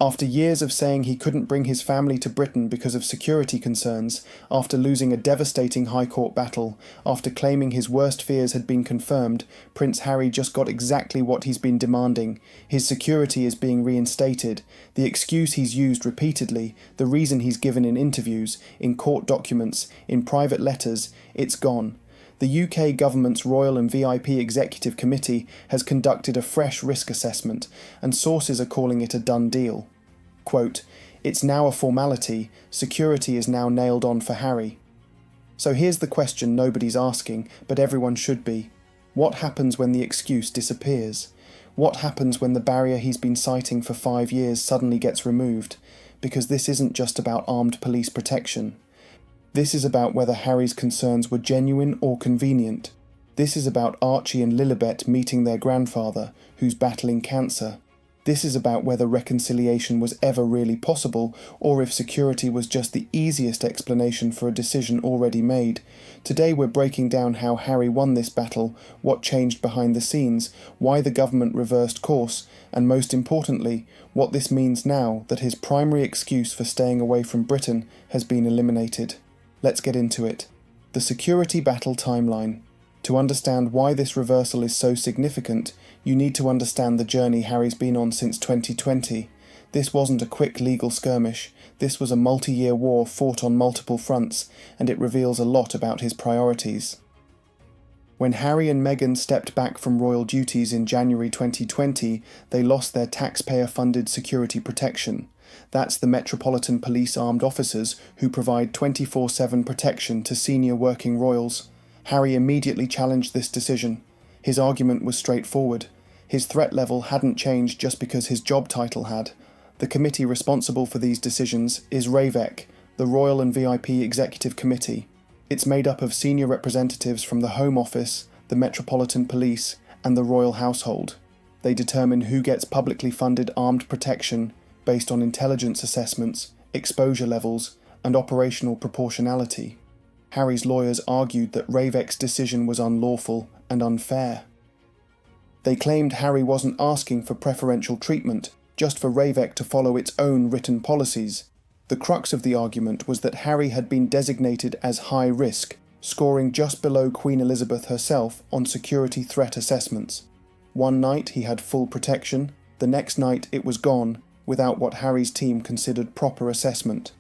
After years of saying he couldn't bring his family to Britain because of security concerns, after losing a devastating High Court battle, after claiming his worst fears had been confirmed, Prince Harry just got exactly what he's been demanding. His security is being reinstated. The excuse he's used repeatedly, the reason he's given in interviews, in court documents, in private letters, it's gone. The UK government's Royal and VIP Executive Committee has conducted a fresh risk assessment, and sources are calling it a done deal. Quote, "It's now a formality, security is now nailed on for Harry." So here's the question nobody's asking, but everyone should be. What happens when the excuse disappears? What happens when the barrier he's been citing for 5 years suddenly gets removed? Because this isn't just about armed police protection. This is about whether Harry's concerns were genuine or convenient. This is about Archie and Lilibet meeting their grandfather, who's battling cancer. This is about whether reconciliation was ever really possible, or if security was just the easiest explanation for a decision already made. Today we're breaking down how Harry won this battle, what changed behind the scenes, why the government reversed course, and most importantly, what this means now that his primary excuse for staying away from Britain has been eliminated. Let's get into it. The security battle timeline. To understand why this reversal is so significant, you need to understand the journey Harry's been on since 2020. This wasn't a quick legal skirmish. This was a multi-year war fought on multiple fronts, and it reveals a lot about his priorities. When Harry and Meghan stepped back from royal duties in January 2020, they lost their taxpayer-funded security protection. That's the Metropolitan Police armed officers who provide 24/7 protection to senior working royals. Harry immediately challenged this decision. His argument was straightforward. His threat level hadn't changed just because his job title had. The committee responsible for these decisions is RAVEC, the Royal and VIP Executive Committee. It's made up of senior representatives from the Home Office, the Metropolitan Police, and the Royal Household. They determine who gets publicly funded armed protection based on intelligence assessments, exposure levels, and operational proportionality. Harry's lawyers argued that RAVEC's decision was unlawful and unfair. They claimed Harry wasn't asking for preferential treatment, just for RAVEC to follow its own written policies. The crux of the argument was that Harry had been designated as high risk, scoring just below Queen Elizabeth herself on security threat assessments. One night he had full protection, the next night it was gone, without what Harry's team considered proper assessment.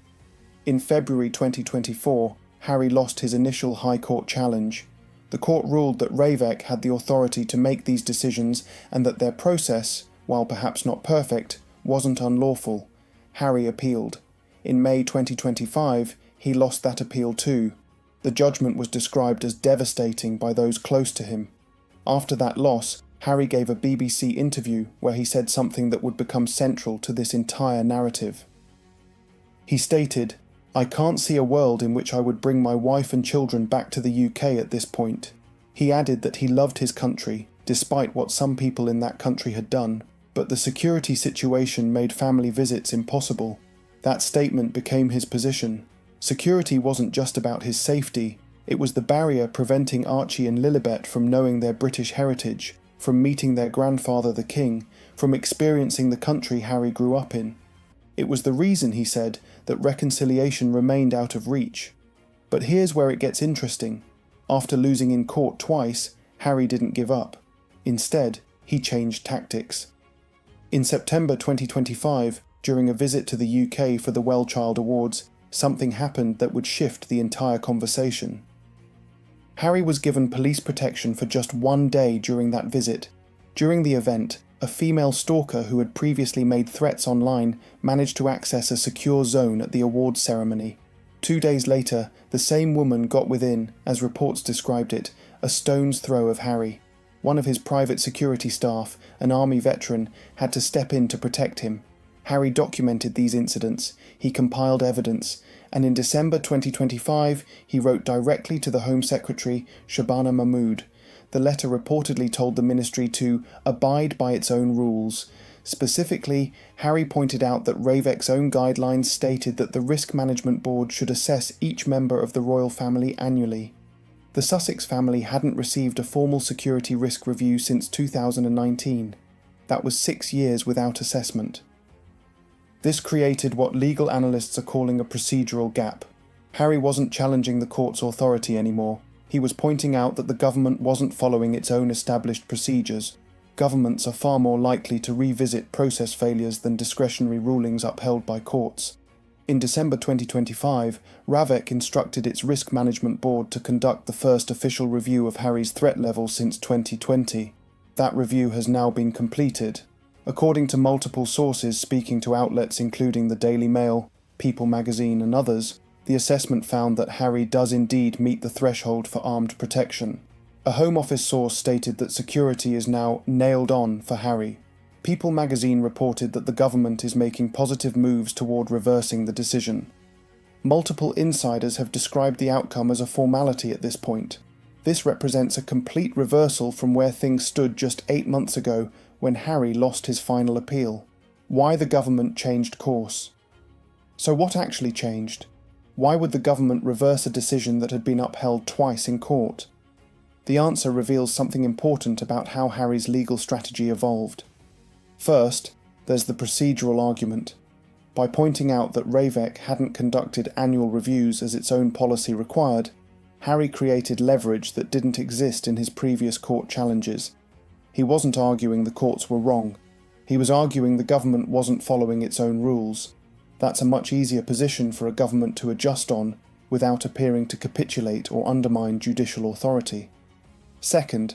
In February 2024, Harry lost his initial High Court challenge. The court ruled that RAVEC had the authority to make these decisions and that their process, while perhaps not perfect, wasn't unlawful. Harry appealed. In May 2025, he lost that appeal too. The judgment was described as devastating by those close to him. After that loss, Harry gave a BBC interview where he said something that would become central to this entire narrative. He stated, "I can't see a world in which I would bring my wife and children back to the UK at this point." He added that he loved his country, despite what some people in that country had done, but the security situation made family visits impossible. That statement became his position. Security wasn't just about his safety, it was the barrier preventing Archie and Lilibet from knowing their British heritage, from meeting their grandfather the king, from experiencing the country Harry grew up in. It was the reason, he said, that reconciliation remained out of reach. But here's where it gets interesting. After losing in court twice, Harry didn't give up. Instead, he changed tactics. In September 2025, during a visit to the UK for the Well Child Awards, something happened that would shift the entire conversation. Harry was given police protection for just 1 day during that visit. During the event, a female stalker who had previously made threats online managed to access a secure zone at the awards ceremony. 2 days later, the same woman got within, as reports described it, a stone's throw of Harry. One of his private security staff, an army veteran, had to step in to protect him. Harry documented these incidents, he compiled evidence, and in December 2025 he wrote directly to the Home Secretary, Shabana Mahmood. The letter reportedly told the ministry to abide by its own rules. Specifically, Harry pointed out that RAVEC's own guidelines stated that the Risk Management Board should assess each member of the royal family annually. The Sussex family hadn't received a formal security risk review since 2019. That was 6 years without assessment. This created what legal analysts are calling a procedural gap. Harry wasn't challenging the court's authority anymore. He was pointing out that the government wasn't following its own established procedures. Governments are far more likely to revisit process failures than discretionary rulings upheld by courts. In December 2025, RAVEC instructed its Risk Management Board to conduct the first official review of Harry's threat level since 2020. That review has now been completed. According to multiple sources speaking to outlets including the Daily Mail, People magazine and others, the assessment found that Harry does indeed meet the threshold for armed protection. A Home Office source stated that security is now nailed on for Harry. People magazine reported that the government is making positive moves toward reversing the decision. Multiple insiders have described the outcome as a formality at this point. This represents a complete reversal from where things stood just 8 months ago when Harry lost his final appeal. Why the government changed course? So what actually changed? Why would the government reverse a decision that had been upheld twice in court? The answer reveals something important about how Harry's legal strategy evolved. First, there's the procedural argument. By pointing out that RAVEC hadn't conducted annual reviews as its own policy required, Harry created leverage that didn't exist in his previous court challenges. He wasn't arguing the courts were wrong. He was arguing the government wasn't following its own rules. That's a much easier position for a government to adjust on without appearing to capitulate or undermine judicial authority. Second,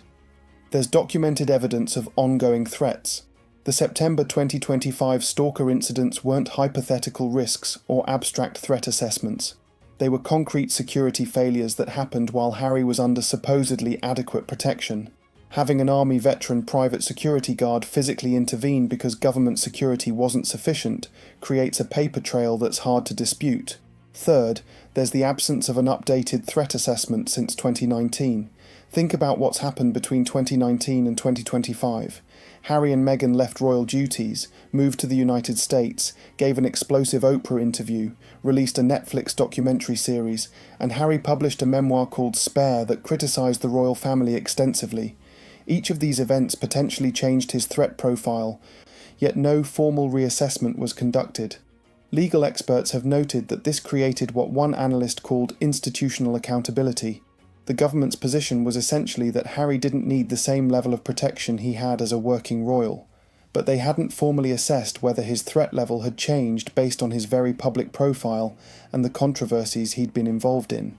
there's documented evidence of ongoing threats. The September 2025 stalker incidents weren't hypothetical risks or abstract threat assessments. They were concrete security failures that happened while Harry was under supposedly adequate protection. Having an Army veteran private security guard physically intervene because government security wasn't sufficient creates a paper trail that's hard to dispute. Third, there's the absence of an updated threat assessment since 2019. Think about what's happened between 2019 and 2025. Harry and Meghan left royal duties, moved to the United States, gave an explosive Oprah interview, released a Netflix documentary series, and Harry published a memoir called Spare that criticised the royal family extensively. Each of these events potentially changed his threat profile, yet no formal reassessment was conducted. Legal experts have noted that this created what one analyst called institutional accountability. The government's position was essentially that Harry didn't need the same level of protection he had as a working royal, but they hadn't formally assessed whether his threat level had changed based on his very public profile and the controversies he'd been involved in.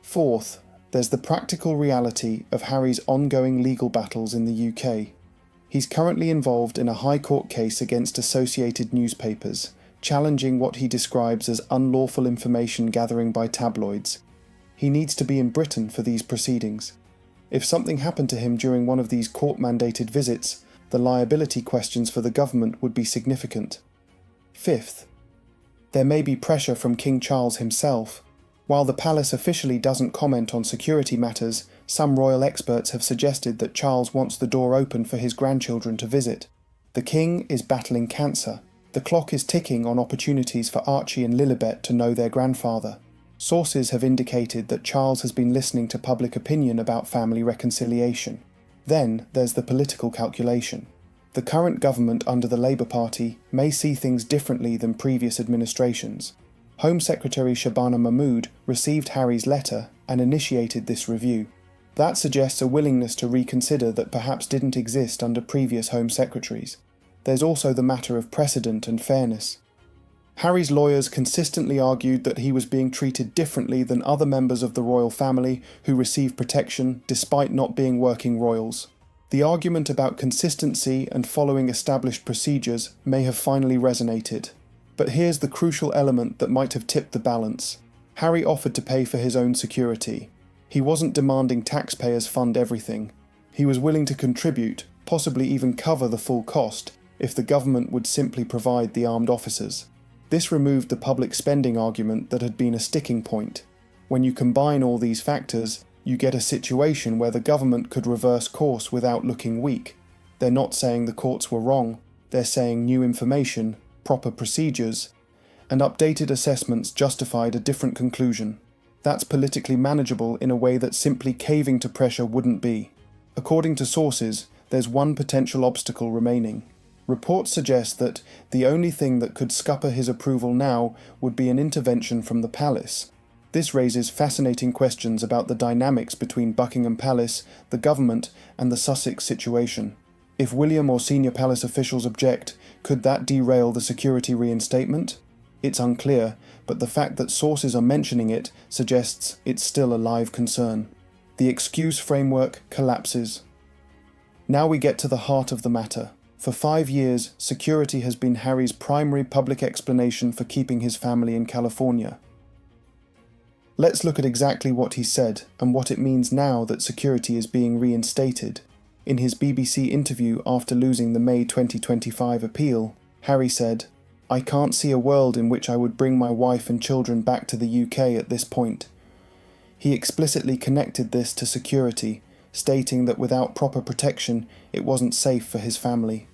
Fourth, there's the practical reality of Harry's ongoing legal battles in the UK. He's currently involved in a High Court case against Associated Newspapers, challenging what he describes as unlawful information gathering by tabloids. He needs to be in Britain for these proceedings. If something happened to him during one of these court-mandated visits, the liability questions for the government would be significant. Fifth, there may be pressure from King Charles himself. While the palace officially doesn't comment on security matters, some royal experts have suggested that Charles wants the door open for his grandchildren to visit. The king is battling cancer. The clock is ticking on opportunities for Archie and Lilibet to know their grandfather. Sources have indicated that Charles has been listening to public opinion about family reconciliation. Then there's the political calculation. The current government under the Labour Party may see things differently than previous administrations. Home Secretary Shabana Mahmood received Harry's letter and initiated this review. That suggests a willingness to reconsider that perhaps didn't exist under previous Home Secretaries. There's also the matter of precedent and fairness. Harry's lawyers consistently argued that he was being treated differently than other members of the royal family who received protection despite not being working royals. The argument about consistency and following established procedures may have finally resonated. But here's the crucial element that might have tipped the balance. Harry offered to pay for his own security. He wasn't demanding taxpayers fund everything. He was willing to contribute, possibly even cover the full cost, if the government would simply provide the armed officers. This removed the public spending argument that had been a sticking point. When you combine all these factors, you get a situation where the government could reverse course without looking weak. They're not saying the courts were wrong, they're saying new information, proper procedures, and updated assessments justified a different conclusion. That's politically manageable in a way that simply caving to pressure wouldn't be. According to sources, there's one potential obstacle remaining. Reports suggest that the only thing that could scupper his approval now would be an intervention from the palace. This raises fascinating questions about the dynamics between Buckingham Palace, the government, and the Sussex situation. If William or senior palace officials object, could that derail the security reinstatement? It's unclear, but the fact that sources are mentioning it suggests it's still a live concern. The excuse framework collapses. Now we get to the heart of the matter. For 5 years, security has been Harry's primary public explanation for keeping his family in California. Let's look at exactly what he said and what it means now that security is being reinstated. In his BBC interview after losing the May 2025 appeal, Harry said, "I can't see a world in which I would bring my wife and children back to the UK at this point." He explicitly connected this to security, stating that without proper protection, it wasn't safe for his family.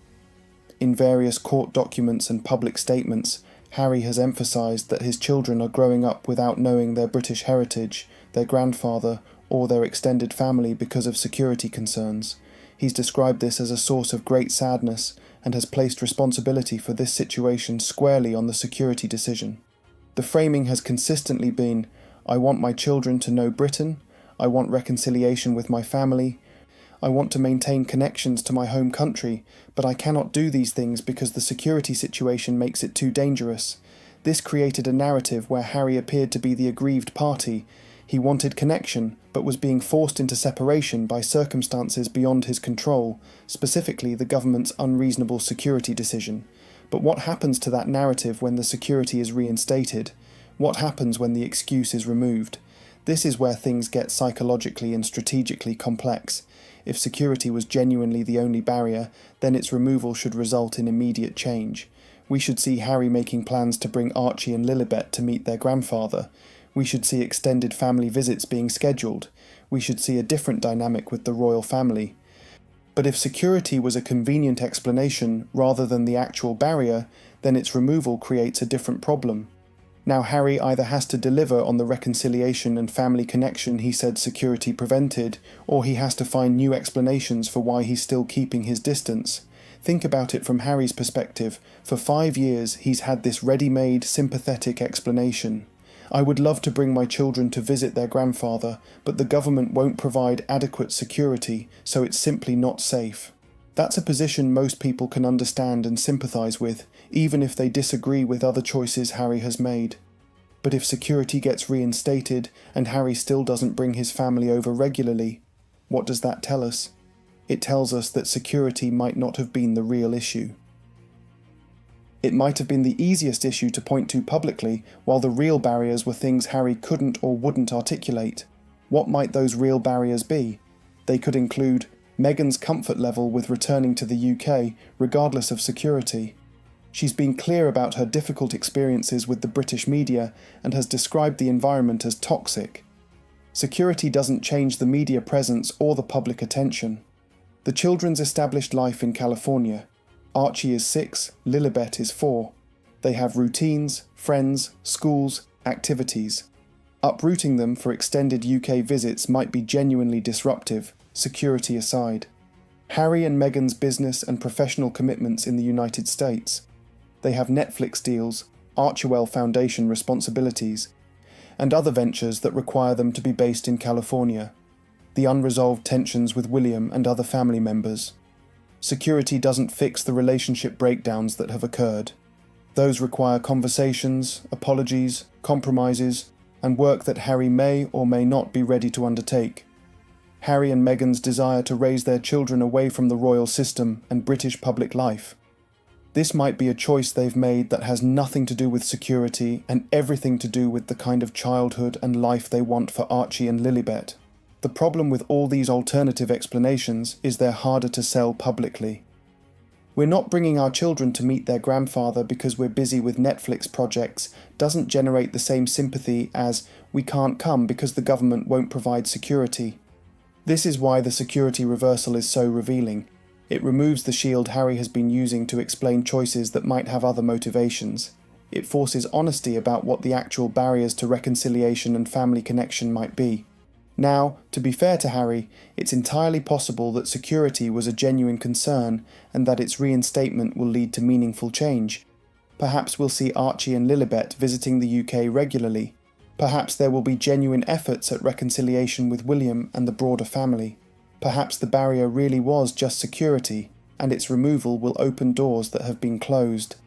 In various court documents and public statements, Harry has emphasised that his children are growing up without knowing their British heritage, their grandfather, or their extended family because of security concerns. He's described this as a source of great sadness and has placed responsibility for this situation squarely on the security decision. The framing has consistently been, "I want my children to know Britain, I want reconciliation with my family, I want to maintain connections to my home country, but I cannot do these things because the security situation makes it too dangerous." This created a narrative where Harry appeared to be the aggrieved party. He wanted connection, but was being forced into separation by circumstances beyond his control, specifically the government's unreasonable security decision. But what happens to that narrative when the security is reinstated? What happens when the excuse is removed? This is where things get psychologically and strategically complex. If security was genuinely the only barrier, then its removal should result in immediate change. We should see Harry making plans to bring Archie and Lilibet to meet their grandfather. We should see extended family visits being scheduled. We should see a different dynamic with the royal family. But if security was a convenient explanation rather than the actual barrier, then its removal creates a different problem. Now Harry either has to deliver on the reconciliation and family connection he said security prevented, or he has to find new explanations for why he's still keeping his distance. Think about it from Harry's perspective. For 5 years he's had this ready-made, sympathetic explanation. "I would love to bring my children to visit their grandfather, but the government won't provide adequate security, so it's simply not safe." That's a position most people can understand and sympathise with, even if they disagree with other choices Harry has made. But if security gets reinstated and Harry still doesn't bring his family over regularly, what does that tell us? It tells us that security might not have been the real issue. It might have been the easiest issue to point to publicly, while the real barriers were things Harry couldn't or wouldn't articulate. What might those real barriers be? They could include Meghan's comfort level with returning to the UK, regardless of security. She's been clear about her difficult experiences with the British media and has described the environment as toxic. Security doesn't change the media presence or the public attention. The children's established life in California. Archie is 6, Lilibet is 4. They have routines, friends, schools, activities. Uprooting them for extended UK visits might be genuinely disruptive, security aside. Harry and Meghan's business and professional commitments in the United States. They have Netflix deals, Archewell Foundation responsibilities, and other ventures that require them to be based in California. The unresolved tensions with William and other family members. Security doesn't fix the relationship breakdowns that have occurred. Those require conversations, apologies, compromises, and work that Harry may or may not be ready to undertake. Harry and Meghan's desire to raise their children away from the royal system and British public life. This might be a choice they've made that has nothing to do with security and everything to do with the kind of childhood and life they want for Archie and Lilibet. The problem with all these alternative explanations is they're harder to sell publicly. "We're not bringing our children to meet their grandfather because we're busy with Netflix projects" doesn't generate the same sympathy as "we can't come because the government won't provide security." This is why the security reversal is so revealing. It removes the shield Harry has been using to explain choices that might have other motivations. It forces honesty about what the actual barriers to reconciliation and family connection might be. Now, to be fair to Harry, it's entirely possible that security was a genuine concern and that its reinstatement will lead to meaningful change. Perhaps we'll see Archie and Lilibet visiting the UK regularly. Perhaps there will be genuine efforts at reconciliation with William and the broader family. Perhaps the barrier really was just security, and its removal will open doors that have been closed.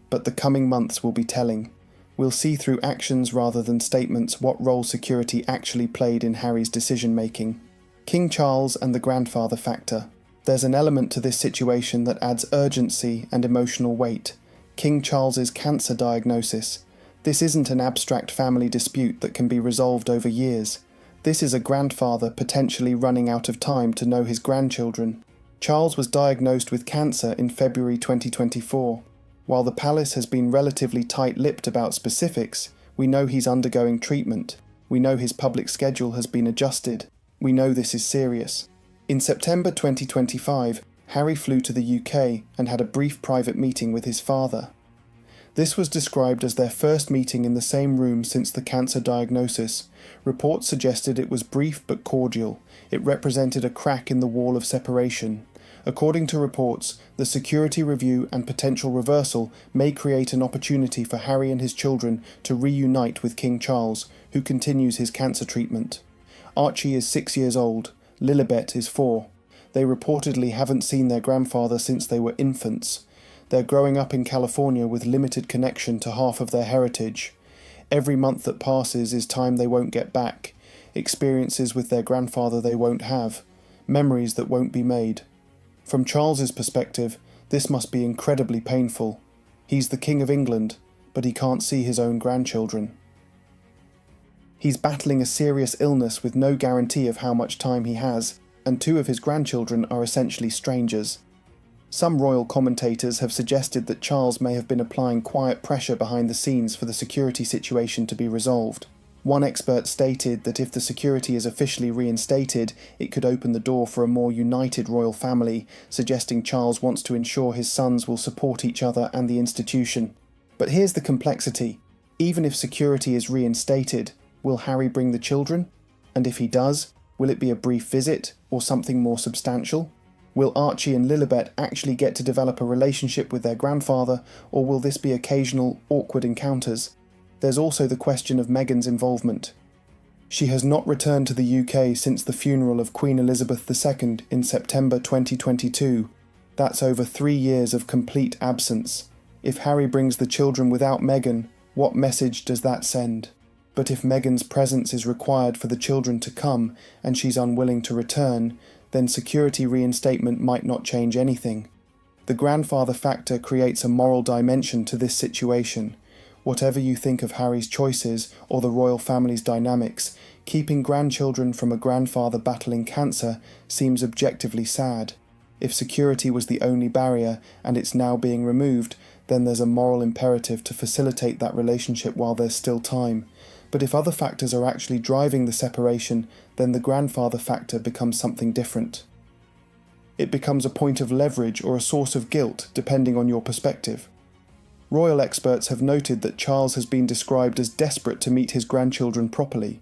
But the coming months will be telling. We'll see through actions rather than statements what role security actually played in Harry's decision-making. King Charles and the grandfather factor. There's an element to this situation that adds urgency and emotional weight. King Charles's cancer diagnosis. This isn't an abstract family dispute that can be resolved over years. This is a grandfather potentially running out of time to know his grandchildren. Charles was diagnosed with cancer in February 2024. While the palace has been relatively tight-lipped about specifics, we know he's undergoing treatment. We know his public schedule has been adjusted. We know this is serious. In September 2025, Harry flew to the UK and had a brief private meeting with his father. This was described as their first meeting in the same room since the cancer diagnosis. Reports suggested it was brief but cordial. It represented a crack in the wall of separation. According to reports, the security review and potential reversal may create an opportunity for Harry and his children to reunite with King Charles, who continues his cancer treatment. Archie is 6 years old, Lilibet is 4. They reportedly haven't seen their grandfather since they were infants. They're growing up in California with limited connection to half of their heritage. Every month that passes is time they won't get back, experiences with their grandfather they won't have, memories that won't be made. From Charles's perspective, this must be incredibly painful. He's the King of England, but he can't see his own grandchildren. He's battling a serious illness with no guarantee of how much time he has, and 2 of his grandchildren are essentially strangers. Some royal commentators have suggested that Charles may have been applying quiet pressure behind the scenes for the security situation to be resolved. One expert stated that if the security is officially reinstated, it could open the door for a more united royal family, suggesting Charles wants to ensure his sons will support each other and the institution. But here's the complexity. Even if security is reinstated, will Harry bring the children? And if he does, will it be a brief visit or something more substantial? Will Archie and Lilibet actually get to develop a relationship with their grandfather, or will this be occasional, awkward encounters? There's also the question of Meghan's involvement. She has not returned to the UK since the funeral of Queen Elizabeth II in September 2022. That's over 3 years of complete absence. If Harry brings the children without Meghan, what message does that send? But if Meghan's presence is required for the children to come, and she's unwilling to return, then security reinstatement might not change anything. The grandfather factor creates a moral dimension to this situation. Whatever you think of Harry's choices or the royal family's dynamics, keeping grandchildren from a grandfather battling cancer seems objectively sad. If security was the only barrier and it's now being removed, then there's a moral imperative to facilitate that relationship while there's still time. But if other factors are actually driving the separation, then the grandfather factor becomes something different. It becomes a point of leverage or a source of guilt, depending on your perspective. Royal experts have noted that Charles has been described as desperate to meet his grandchildren properly.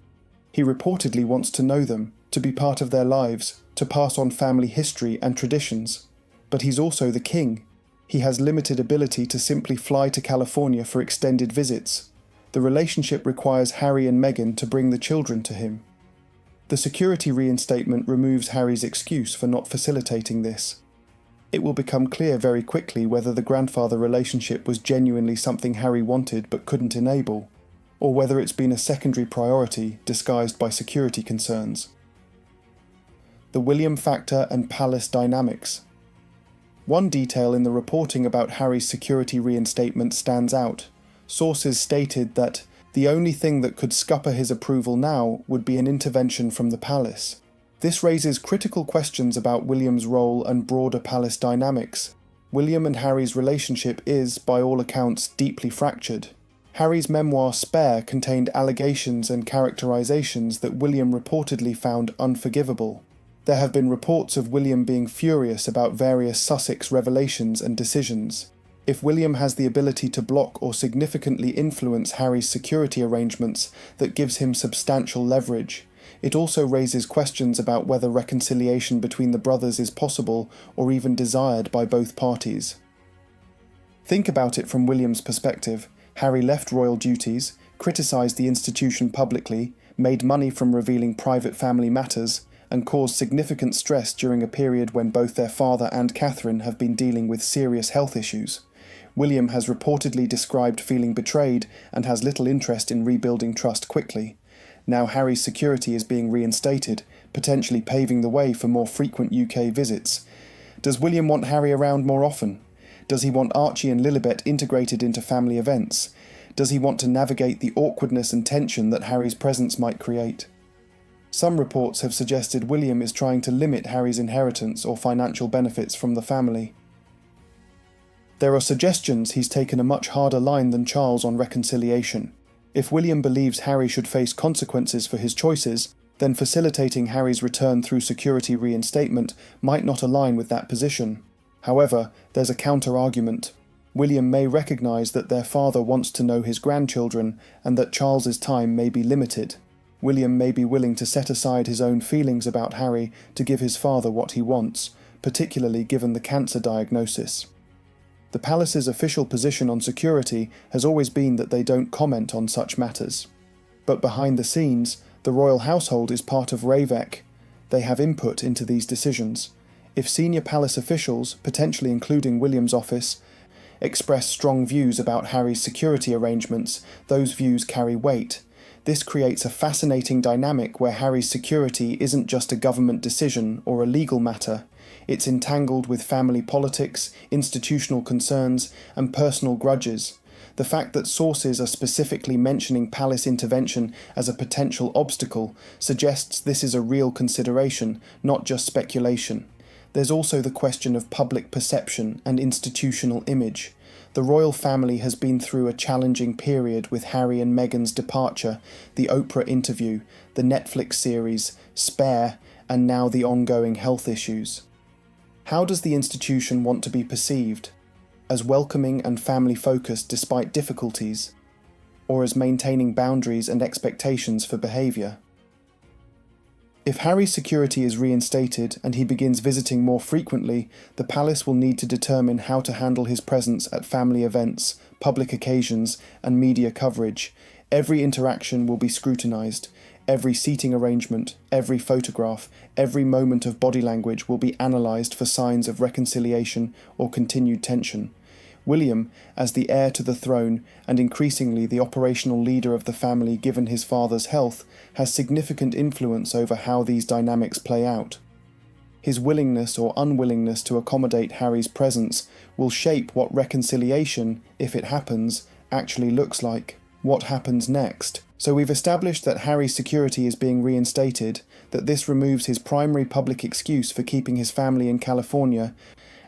He reportedly wants to know them, to be part of their lives, to pass on family history and traditions. But he's also the king. He has limited ability to simply fly to California for extended visits. The relationship requires Harry and Meghan to bring the children to him. The security reinstatement removes Harry's excuse for not facilitating this. It will become clear very quickly whether the grandfather relationship was genuinely something Harry wanted but couldn't enable, or whether it's been a secondary priority disguised by security concerns. The William factor and palace dynamics. One detail in the reporting about Harry's security reinstatement stands out. Sources stated that the only thing that could scupper his approval now would be an intervention from the palace. This raises critical questions about William's role and broader palace dynamics. William and Harry's relationship is, by all accounts, deeply fractured. Harry's memoir Spare contained allegations and characterizations that William reportedly found unforgivable. There have been reports of William being furious about various Sussex revelations and decisions. If William has the ability to block or significantly influence Harry's security arrangements, that gives him substantial leverage. It also raises questions about whether reconciliation between the brothers is possible or even desired by both parties. Think about it from William's perspective. Harry left royal duties, criticised the institution publicly, made money from revealing private family matters, and caused significant stress during a period when both their father and Catherine have been dealing with serious health issues. William has reportedly described feeling betrayed and has little interest in rebuilding trust quickly. Now Harry's security is being reinstated, potentially paving the way for more frequent UK visits. Does William want Harry around more often? Does he want Archie and Lilibet integrated into family events? Does he want to navigate the awkwardness and tension that Harry's presence might create? Some reports have suggested William is trying to limit Harry's inheritance or financial benefits from the family. There are suggestions he's taken a much harder line than Charles on reconciliation. If William believes Harry should face consequences for his choices, then facilitating Harry's return through security reinstatement might not align with that position. However, there's a counter-argument. William may recognise that their father wants to know his grandchildren and that Charles's time may be limited. William may be willing to set aside his own feelings about Harry to give his father what he wants, particularly given the cancer diagnosis. The palace's official position on security has always been that they don't comment on such matters. But behind the scenes, the royal household is part of Ravec. They have input into these decisions. If senior palace officials, potentially including William's office, express strong views about Harry's security arrangements, those views carry weight. This creates a fascinating dynamic where Harry's security isn't just a government decision or a legal matter. It's entangled with family politics, institutional concerns, and personal grudges. The fact that sources are specifically mentioning palace intervention as a potential obstacle suggests this is a real consideration, not just speculation. There's also the question of public perception and institutional image. The royal family has been through a challenging period with Harry and Meghan's departure, the Oprah interview, the Netflix series, Spare, and now the ongoing health issues. How does the institution want to be perceived? As welcoming and family-focused despite difficulties, or as maintaining boundaries and expectations for behaviour? If Harry's security is reinstated and he begins visiting more frequently, the palace will need to determine how to handle his presence at family events, public occasions, and media coverage. Every interaction will be scrutinised. Every seating arrangement, every photograph, every moment of body language will be analysed for signs of reconciliation or continued tension. William, as the heir to the throne and increasingly the operational leader of the family given his father's health, has significant influence over how these dynamics play out. His willingness or unwillingness to accommodate Harry's presence will shape what reconciliation, if it happens, actually looks like. What happens next? So we've established that Harry's security is being reinstated, that this removes his primary public excuse for keeping his family in California,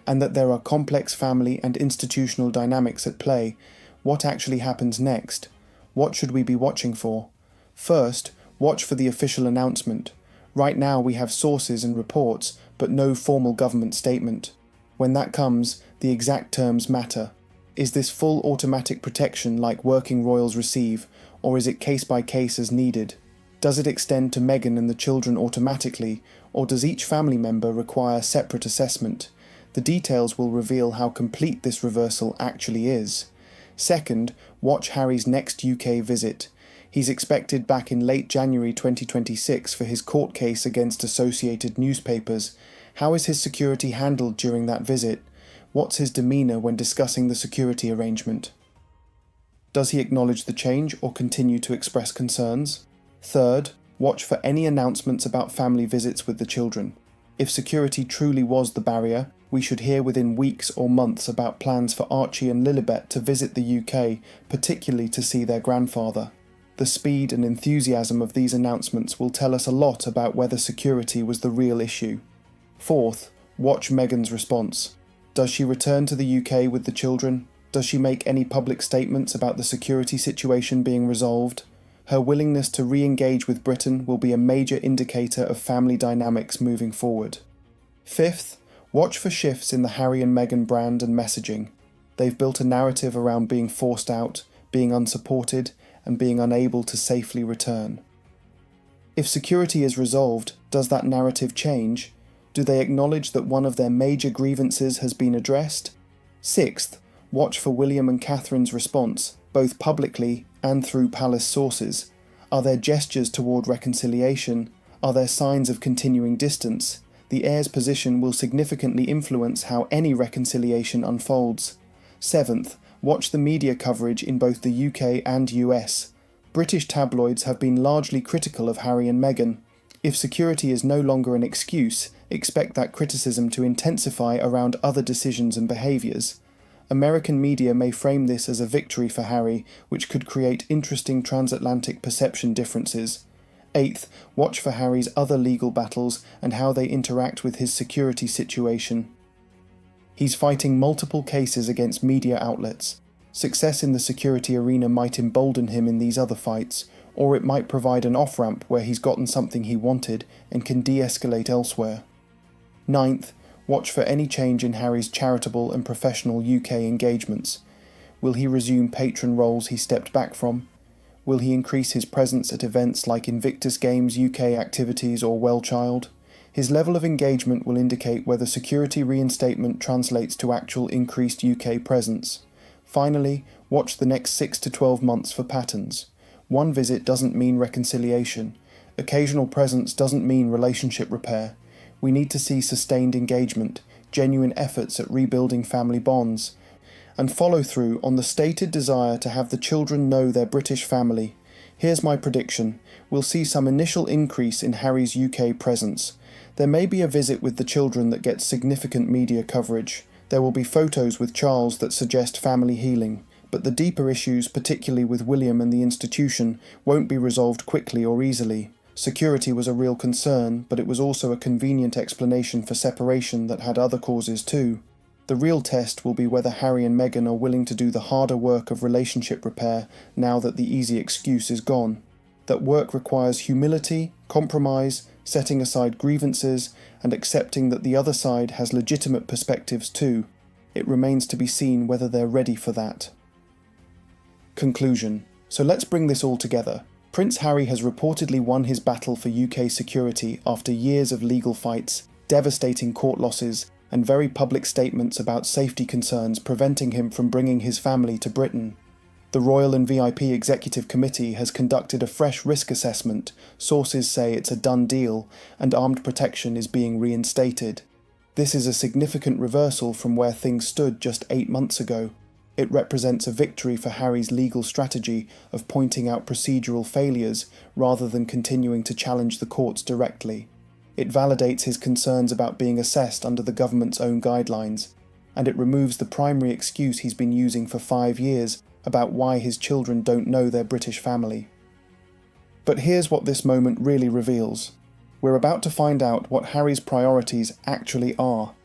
and that there are complex family and institutional dynamics at play. What actually happens next? What should we be watching for? First, watch for the official announcement. Right now we have sources and reports, but no formal government statement. When that comes, the exact terms matter. Is this full automatic protection like working royals receive, or is it case by case as needed? Does it extend to Meghan and the children automatically, or does each family member require separate assessment? The details will reveal how complete this reversal actually is. Second, watch Harry's next UK visit. He's expected back in late January 2026 for his court case against Associated Newspapers. How is his security handled during that visit? What's his demeanour when discussing the security arrangement? Does he acknowledge the change or continue to express concerns? Third, watch for any announcements about family visits with the children. If security truly was the barrier, we should hear within weeks or months about plans for Archie and Lilibet to visit the UK, particularly to see their grandfather. The speed and enthusiasm of these announcements will tell us a lot about whether security was the real issue. Fourth, watch Meghan's response. Does she return to the UK with the children? Does she make any public statements about the security situation being resolved? Her willingness to re-engage with Britain will be a major indicator of family dynamics moving forward. Fifth, watch for shifts in the Harry and Meghan brand and messaging. They've built a narrative around being forced out, being unsupported, and being unable to safely return. If security is resolved, does that narrative change? Do they acknowledge that one of their major grievances has been addressed? Sixth, watch for William and Catherine's response, both publicly and through palace sources. Are there gestures toward reconciliation? Are there signs of continuing distance? The heir's position will significantly influence how any reconciliation unfolds. Seventh, watch the media coverage in both the UK and US. British tabloids have been largely critical of Harry and Meghan. If security is no longer an excuse, expect that criticism to intensify around other decisions and behaviours. American media may frame this as a victory for Harry, which could create interesting transatlantic perception differences. Eighth, watch for Harry's other legal battles and how they interact with his security situation. He's fighting multiple cases against media outlets. Success in the security arena might embolden him in these other fights, or it might provide an off-ramp where he's gotten something he wanted and can de-escalate elsewhere. Ninth, watch for any change in Harry's charitable and professional UK engagements. Will he resume patron roles he stepped back from? Will he increase his presence at events like Invictus Games UK activities or Wellchild? His level of engagement will indicate whether security reinstatement translates to actual increased UK presence. Finally, watch the next 6 to 12 months for patterns. One visit doesn't mean reconciliation. Occasional presence doesn't mean relationship repair. We need to see sustained engagement, genuine efforts at rebuilding family bonds, and follow through on the stated desire to have the children know their British family. Here's my prediction. We'll see some initial increase in Harry's UK presence. There may be a visit with the children that gets significant media coverage. There will be photos with Charles that suggest family healing, but the deeper issues, particularly with William and the institution, won't be resolved quickly or easily. Security was a real concern, but it was also a convenient explanation for separation that had other causes too. The real test will be whether Harry and Meghan are willing to do the harder work of relationship repair now that the easy excuse is gone. That work requires humility, compromise, setting aside grievances, and accepting that the other side has legitimate perspectives too. It remains to be seen whether they're ready for that. Conclusion. So let's bring this all together. Prince Harry has reportedly won his battle for UK security after years of legal fights, devastating court losses, and very public statements about safety concerns preventing him from bringing his family to Britain. The Royal and VIP Executive Committee has conducted a fresh risk assessment. Sources say it's a done deal, and armed protection is being reinstated. This is a significant reversal from where things stood just 8 months ago. It represents a victory for Harry's legal strategy of pointing out procedural failures rather than continuing to challenge the courts directly. It validates his concerns about being assessed under the government's own guidelines, and it removes the primary excuse he's been using for 5 years about why his children don't know their British family. But here's what this moment really reveals. We're about to find out what Harry's priorities actually are.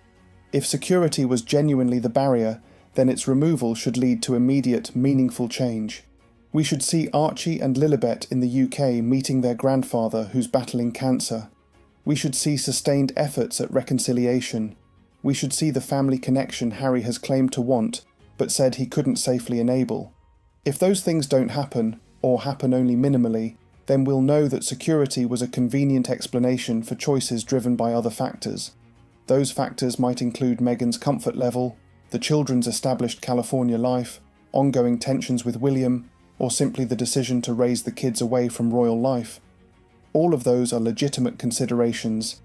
If security was genuinely the barrier, then its removal should lead to immediate, meaningful change. We should see Archie and Lilibet in the UK meeting their grandfather who's battling cancer. We should see sustained efforts at reconciliation. We should see the family connection Harry has claimed to want, but said he couldn't safely enable. If those things don't happen, or happen only minimally, then we'll know that security was a convenient explanation for choices driven by other factors. Those factors might include Meghan's comfort level, the children's established California life, ongoing tensions with William, or simply the decision to raise the kids away from royal life. All of those are legitimate considerations,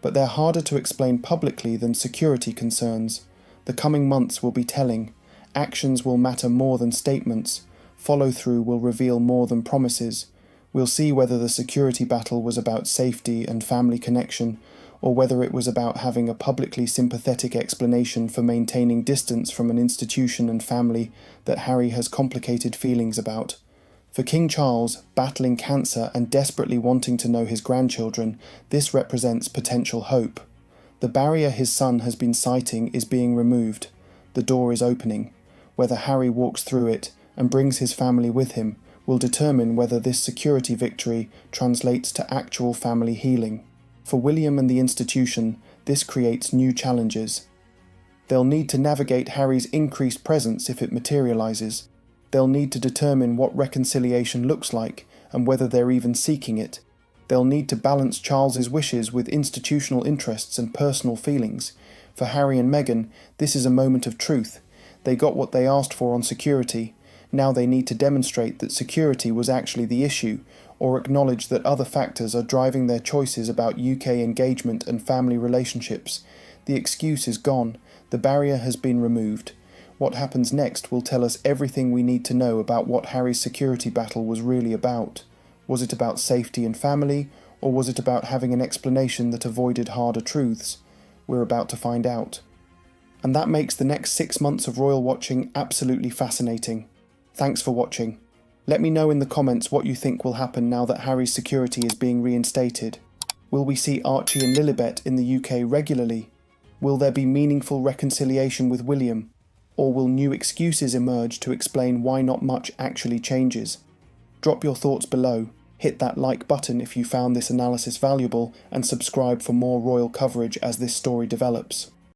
but they're harder to explain publicly than security concerns. The coming months will be telling. Actions will matter more than statements. Follow-through will reveal more than promises. We'll see whether the security battle was about safety and family connection, or whether it was about having a publicly sympathetic explanation for maintaining distance from an institution and family that Harry has complicated feelings about. For King Charles, battling cancer and desperately wanting to know his grandchildren, this represents potential hope. The barrier his son has been citing is being removed. The door is opening. Whether Harry walks through it and brings his family with him will determine whether this security victory translates to actual family healing. For William and the institution, this creates new challenges. They'll need to navigate Harry's increased presence if it materialises. They'll need to determine what reconciliation looks like and whether they're even seeking it. They'll need to balance Charles's wishes with institutional interests and personal feelings. For Harry and Meghan, this is a moment of truth. They got what they asked for on security. Now they need to demonstrate that security was actually the issue, or acknowledge that other factors are driving their choices about UK engagement and family relationships. The excuse is gone. The barrier has been removed. What happens next will tell us everything we need to know about what Harry's security battle was really about. Was it about safety and family, or was it about having an explanation that avoided harder truths? We're about to find out. And that makes the next 6 months of royal watching absolutely fascinating. Thanks for watching. Let me know in the comments what you think will happen now that Harry's security is being reinstated. Will we see Archie and Lilibet in the UK regularly? Will there be meaningful reconciliation with William? Or will new excuses emerge to explain why not much actually changes? Drop your thoughts below, hit that like button if you found this analysis valuable, and subscribe for more royal coverage as this story develops.